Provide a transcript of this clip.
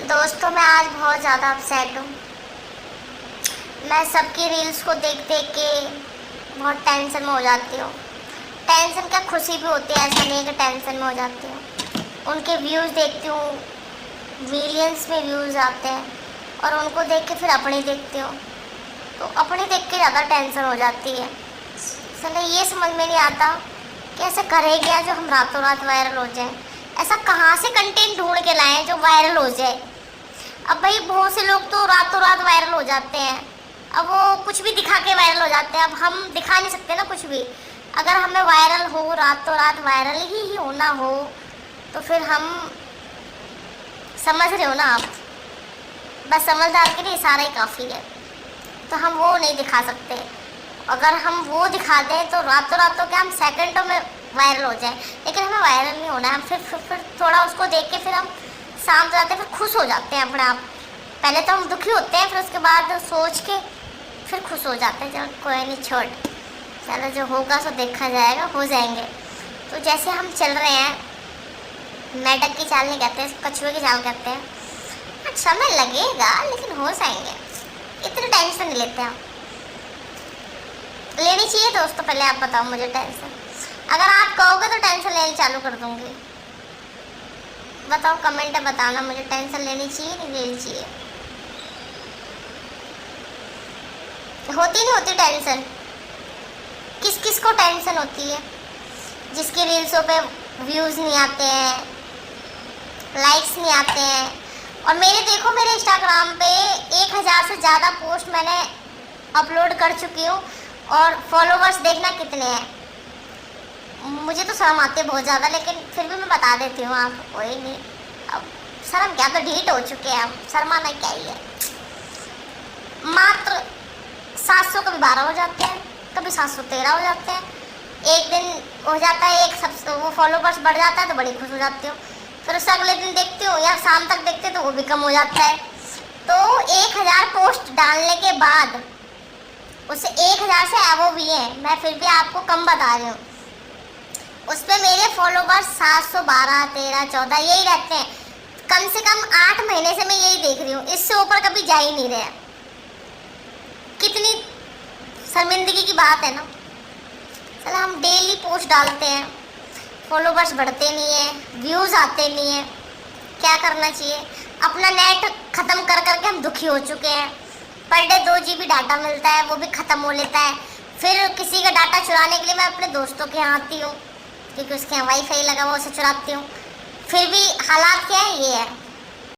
दोस्तों मैं आज बहुत ज़्यादा अपसेट हूँ। मैं सबकी रील्स को देख देख के बहुत टेंशन में हो जाती हूँ। टेंशन क्या, खुशी भी होती है, ऐसा नहीं है कि टेंशन में हो जाती हूँ। उनके व्यूज़ देखती हूँ, मिलियंस में व्यूज़ आते हैं और उनको देख के फिर अपने देखती हूँ, तो अपने देख के ज़्यादा टेंशन हो जाती है। इसलिए ये समझ में नहीं आता कि ऐसा करे क्या जो हम रातों रात वायरल हो जाए। ऐसा कहाँ से कंटेंट ढूंढ के लाएं जो वायरल हो जाए। अब भाई बहुत से लोग तो रातों रात वायरल हो जाते हैं, अब वो कुछ भी दिखा के वायरल हो जाते हैं। अब हम दिखा नहीं सकते ना कुछ भी। अगर हमें वायरल हो, रातों रात वायरल ही होना हो, तो फिर हम समझ रहे हो ना आप, बस समझदार के लिए इशारा ही काफ़ी है। तो हम वो नहीं दिखा सकते। अगर हम वो दिखा दें तो रातों रातों के हम सेकंडों में वायरल हो जाए, लेकिन हमें वायरल नहीं होना है। हम फिर थोड़ा उसको देख के फिर हम शांत जाते हैं, फिर खुश हो जाते हैं अपने आप। पहले तो हम दुखी होते हैं, फिर उसके बाद सोच के फिर खुश हो जाते हैं। चलो कोई नहीं, छोड़, चलो जो होगा सो देखा जाएगा, हो जाएंगे। तो जैसे हम चल रहे हैं, मेंढक की चाल नहीं कहते, कछुए की चाल कहते हैं। समय लगेगा लेकिन हो जाएंगे, इतनी टेंशन नहीं लेते हम। लेनी चाहिए दोस्तों, पहले आप बताओ मुझे टेंशन। अगर आप कहोगे तो टेंशन लेनी चालू कर दूंगी। बताओ, कमेंट में बताना मुझे टेंशन लेनी चाहिए नहीं लेनी चाहिए। होती नहीं होती टेंशन? किस किस को टेंशन होती है? जिसकी रील्सों पे व्यूज़ नहीं आते हैं, लाइक्स नहीं आते हैं। और मेरे देखो, मेरे इंस्टाग्राम पे 1000 से ज़्यादा पोस्ट मैंने अपलोड कर चुकी हूँ और फॉलोवर्स देखना कितने हैं। मुझे तो शर्म आती है बहुत ज़्यादा, लेकिन फिर भी मैं बता देती हूँ आप, कोई नहीं। अब शर्म क्या, तो डिलीट हो चुके हैं, अब शर्माना क्या ही है। मात्र 700 कभी 12 हो जाते हैं, कभी 713 हो जाते हैं। एक दिन हो जाता है, एक सब वो फॉलोवर्स बढ़ जाता है तो बड़ी खुश हो जाती हूँ। फिर उससे अगले दिन देखती हूँ या शाम तक देखते तो वो भी कम हो जाता है। तो 1000 पोस्ट डालने के बाद उससे 1000 से अबव भी हैं, मैं फिर भी आपको कम बता रही हूँ। उस पर मेरे फॉलोवर्स 712, 13, 14 यही रहते हैं। कम से कम 8 महीने से मैं यही देख रही हूँ, इससे ऊपर कभी जा ही नहीं रहे। कितनी शर्मिंदगी की बात है ना। चलो, हम डेली पोस्ट डालते हैं, फॉलोवर्स बढ़ते नहीं है, व्यूज़ आते नहीं है। क्या करना चाहिए? अपना नेट ख़त्म कर करके हम दुखी हो चुके हैं। पर डे 2 GB डाटा मिलता है, वो भी ख़त्म हो लेता है। फिर किसी का डाटा चुराने के लिए मैं अपने दोस्तों के यहाँ आती हूँ, क्योंकि उसके यहाँ वाईफाई लगा हुआ, उसे चुराती हूँ। फिर भी हालात क्या है, ये है।